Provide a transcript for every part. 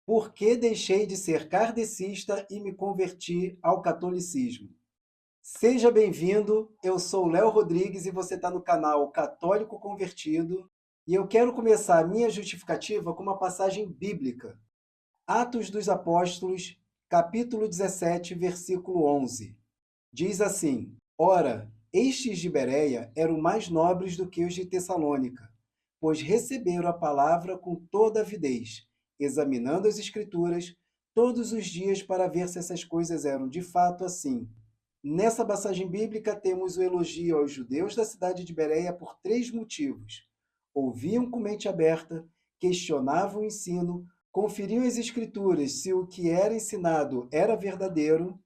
Por que deixei de ser kardecista e me converti ao catolicismo? Seja bem-vindo, eu sou Léo Rodrigues e você está no canal Católico Convertido. E eu quero começar a minha justificativa com uma passagem bíblica. Atos dos Apóstolos, capítulo 17, versículo 11. Diz assim: Ora, estes de Bereia eram mais nobres do que os de Tessalônica, pois receberam a palavra com toda avidez, examinando as Escrituras todos os dias para ver se essas coisas eram de fato assim. Nessa passagem bíblica temos o elogio aos judeus da cidade de Bereia por três motivos. Ouviam com mente aberta, questionavam o ensino, conferiam as Escrituras se o que era ensinado era verdadeiro.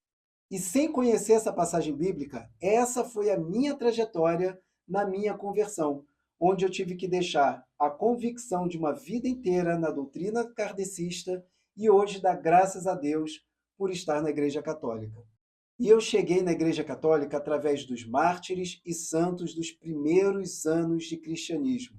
E sem conhecer essa passagem bíblica, essa foi a minha trajetória na minha conversão, onde eu tive que deixar a convicção de uma vida inteira na doutrina kardecista e hoje dar graças a Deus por estar na Igreja Católica. E eu cheguei na Igreja Católica através dos mártires e santos dos primeiros anos de cristianismo.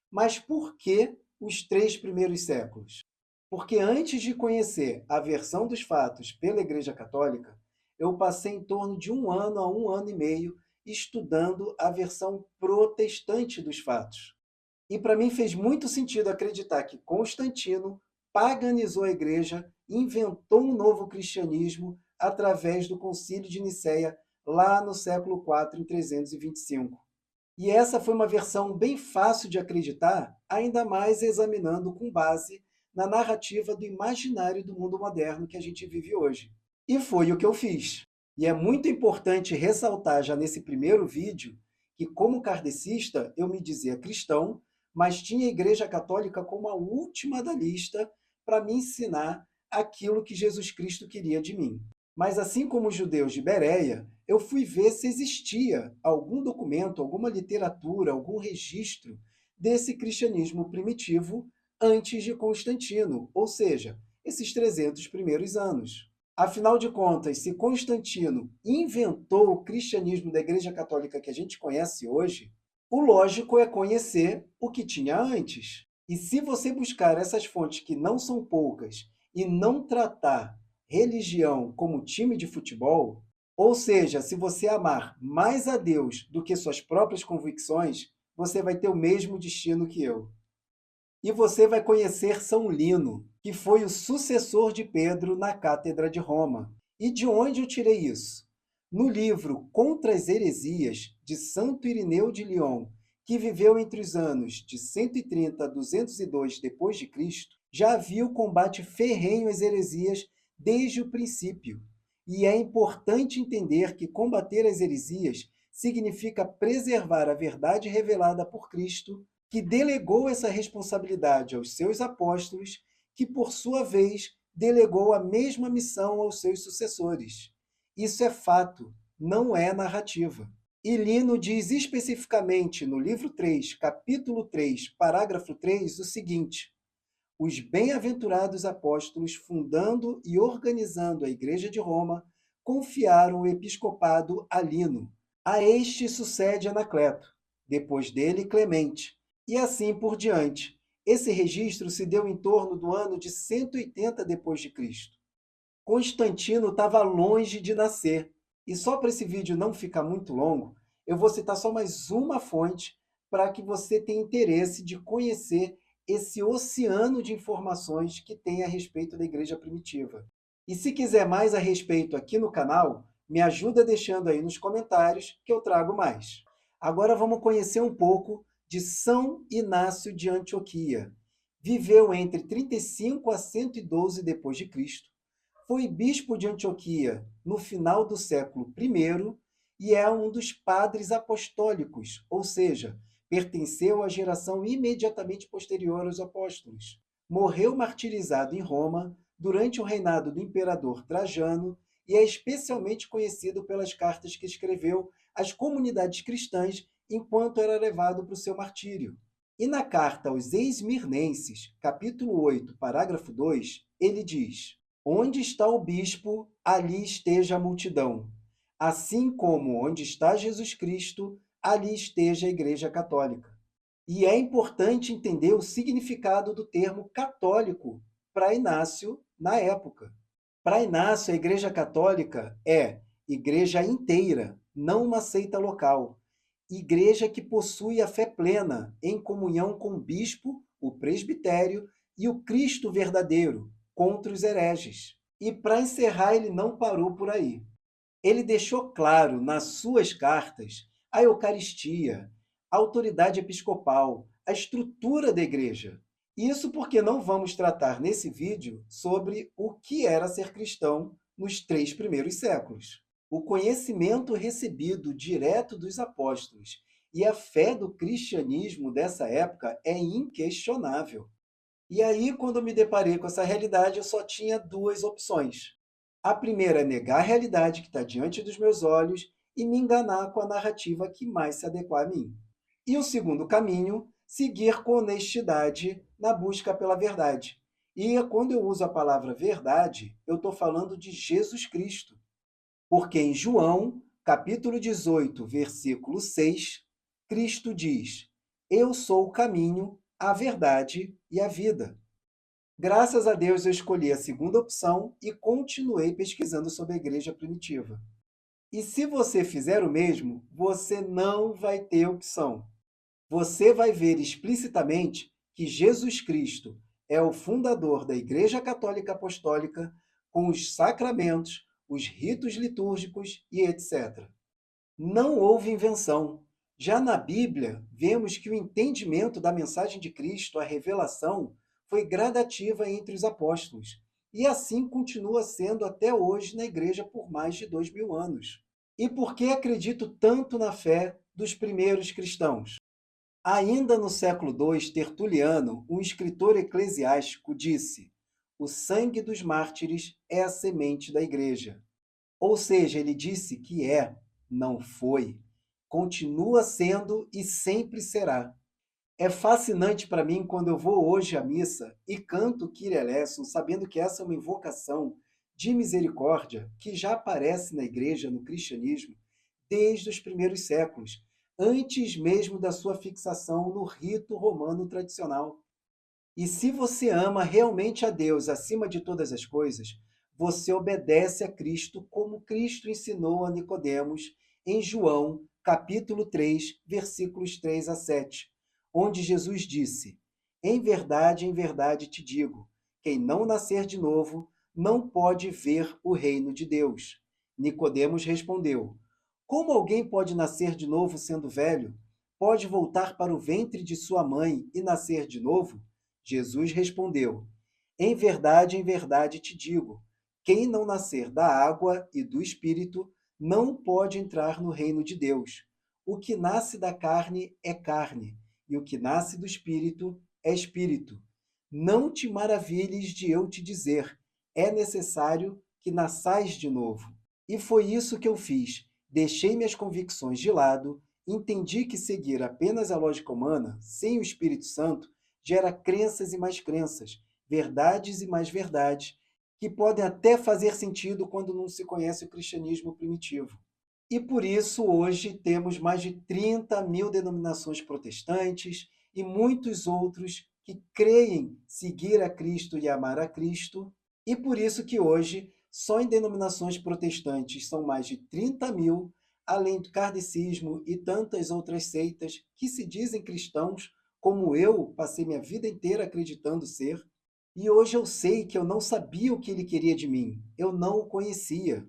Mas por que os três primeiros séculos? Porque antes de conhecer a versão dos fatos pela Igreja Católica, eu passei em torno de 1 ano a 1 ano e meio estudando a versão protestante dos fatos. E para mim fez muito sentido acreditar que Constantino paganizou a Igreja, inventou um novo cristianismo através do Concílio de Nicéia, lá no século IV, em 325. E essa foi uma versão bem fácil de acreditar, ainda mais examinando com base na narrativa do imaginário do mundo moderno que a gente vive hoje. E foi o que eu fiz. E é muito importante ressaltar já nesse primeiro vídeo que, como kardecista, eu me dizia cristão, mas tinha a Igreja Católica como a última da lista para me ensinar aquilo que Jesus Cristo queria de mim. Mas assim como os judeus de Bereia, eu fui ver se existia algum documento, alguma literatura, algum registro desse cristianismo primitivo antes de Constantino, ou seja, esses 300 primeiros anos. Afinal de contas, se Constantino inventou o cristianismo da Igreja Católica que a gente conhece hoje, o lógico é conhecer o que tinha antes. E se você buscar essas fontes, que não são poucas, e não tratar religião como time de futebol, ou seja, se você amar mais a Deus do que suas próprias convicções, você vai ter o mesmo destino que eu. E você vai conhecer São Lino, que foi o sucessor de Pedro na Cátedra de Roma. E de onde eu tirei isso? No livro Contra as Heresias, de Santo Irineu de Lyon, que viveu entre os anos de 130 a 202 depois de Cristo, já havia o combate ferrenho às heresias desde o princípio. E é importante entender que combater as heresias significa preservar a verdade revelada por Cristo, que delegou essa responsabilidade aos seus apóstolos, que, por sua vez, delegou a mesma missão aos seus sucessores. Isso é fato, não é narrativa. E Lino diz especificamente no livro 3, capítulo 3, parágrafo 3, o seguinte: os bem-aventurados apóstolos, fundando e organizando a Igreja de Roma, confiaram o episcopado a Lino. A este sucede Anacleto, depois dele Clemente, e assim por diante. Esse registro se deu em torno do ano de 180 depois de Cristo. Constantino estava longe de nascer. E só para esse vídeo não ficar muito longo, eu vou citar só mais uma fonte para que você tenha interesse de conhecer esse oceano de informações que tem a respeito da Igreja Primitiva. E se quiser mais a respeito aqui no canal, me ajuda deixando aí nos comentários que eu trago mais. Agora vamos conhecer um pouco de São Inácio de Antioquia. Viveu entre 35 a 112 depois de Cristo. Foi bispo de Antioquia no final do século I e é um dos padres apostólicos, ou seja, pertenceu à geração imediatamente posterior aos apóstolos. Morreu martirizado em Roma durante o reinado do imperador Trajano e é especialmente conhecido pelas cartas que escreveu às comunidades cristãs enquanto era levado para o seu martírio. E na carta aos Esmirnenses, capítulo 8, parágrafo 2, ele diz: onde está o bispo, ali esteja a multidão. Assim como onde está Jesus Cristo, ali esteja a Igreja Católica. E é importante entender o significado do termo católico para Inácio na época. Para Inácio, a Igreja Católica é igreja inteira, não uma seita local. Igreja que possui a fé plena, em comunhão com o bispo, o presbitério e o Cristo verdadeiro, contra os hereges. E para encerrar, ele não parou por aí. Ele deixou claro nas suas cartas a Eucaristia, a autoridade episcopal, a estrutura da igreja. Isso porque não vamos tratar nesse vídeo sobre o que era ser cristão nos 3 primeiros séculos. O conhecimento recebido direto dos apóstolos e a fé do cristianismo dessa época é inquestionável. E aí, quando eu me deparei com essa realidade, eu só tinha 2 opções. A primeira é negar a realidade que está diante dos meus olhos e me enganar com a narrativa que mais se adequa a mim. E o segundo caminho, seguir com honestidade na busca pela verdade. E quando eu uso a palavra verdade, eu estou falando de Jesus Cristo. Porque em João, capítulo 18, versículo 6, Cristo diz: Eu sou o caminho, a verdade e a vida. Graças a Deus eu escolhi a segunda opção e continuei pesquisando sobre a igreja primitiva. E se você fizer o mesmo, você não vai ter opção. Você vai ver explicitamente que Jesus Cristo é o fundador da Igreja Católica Apostólica, com os sacramentos, os ritos litúrgicos e etc. Não houve invenção. Já na Bíblia, vemos que o entendimento da mensagem de Cristo, a revelação, foi gradativa entre os apóstolos, e assim continua sendo até hoje na Igreja por mais de 2000 anos. E por que acredito tanto na fé dos primeiros cristãos? Ainda no século II, Tertuliano, um escritor eclesiástico, disse: o sangue dos mártires é a semente da Igreja. Ou seja, ele disse que é, não foi, continua sendo e sempre será. É fascinante para mim quando eu vou hoje à missa e canto o Kyrie eleison, sabendo que essa é uma invocação de misericórdia que já aparece na igreja, no cristianismo, desde os primeiros séculos, antes mesmo da sua fixação no rito romano tradicional. E se você ama realmente a Deus acima de todas as coisas, você obedece a Cristo como Cristo ensinou a Nicodemos em João, capítulo 3, versículos 3 a 7, onde Jesus disse: em verdade te digo, quem não nascer de novo não pode ver o reino de Deus. Nicodemos respondeu: como alguém pode nascer de novo sendo velho? Pode voltar para o ventre de sua mãe e nascer de novo? Jesus respondeu: em verdade te digo, quem não nascer da água e do Espírito não pode entrar no reino de Deus. O que nasce da carne é carne, e o que nasce do Espírito é espírito. Não te maravilhes de eu te dizer, é necessário que nasçais de novo. E foi isso que eu fiz. Deixei minhas convicções de lado, entendi que seguir apenas a lógica humana, sem o Espírito Santo, gera crenças e mais crenças, verdades e mais verdades, que podem até fazer sentido quando não se conhece o cristianismo primitivo. E por isso, hoje, temos mais de 30 mil denominações protestantes e muitos outros que creem seguir a Cristo e amar a Cristo, e por isso que hoje, só em denominações protestantes são mais de 30 mil, além do kardecismo e tantas outras seitas que se dizem cristãos, como eu passei minha vida inteira acreditando ser, e hoje eu sei que eu não sabia o que ele queria de mim, eu não o conhecia.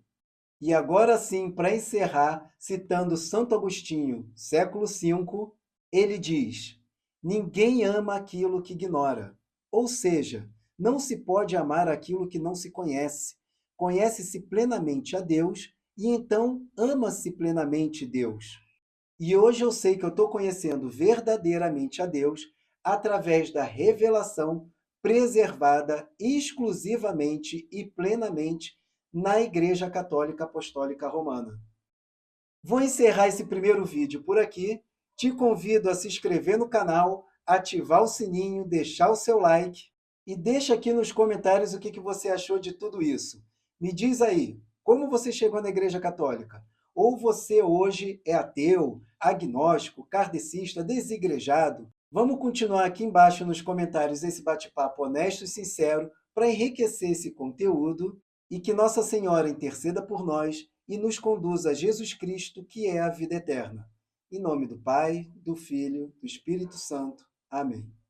E agora sim, para encerrar, citando Santo Agostinho, século V, ele diz: ninguém ama aquilo que ignora. Ou seja, não se pode amar aquilo que não se conhece. Conhece-se plenamente a Deus e então ama-se plenamente Deus. E hoje eu sei que eu estou conhecendo verdadeiramente a Deus através da revelação preservada exclusivamente e plenamente na Igreja Católica Apostólica Romana. Vou encerrar esse primeiro vídeo por aqui. Te convido a se inscrever no canal, ativar o sininho, deixar o seu like e deixa aqui nos comentários o que você achou de tudo isso. Me diz aí, como você chegou na Igreja Católica? Ou você hoje é ateu, agnóstico, kardecista, desigrejado? Vamos continuar aqui embaixo nos comentários esse bate-papo honesto e sincero para enriquecer esse conteúdo e que Nossa Senhora interceda por nós e nos conduza a Jesus Cristo, que é a vida eterna. Em nome do Pai, do Filho, do Espírito Santo. Amém.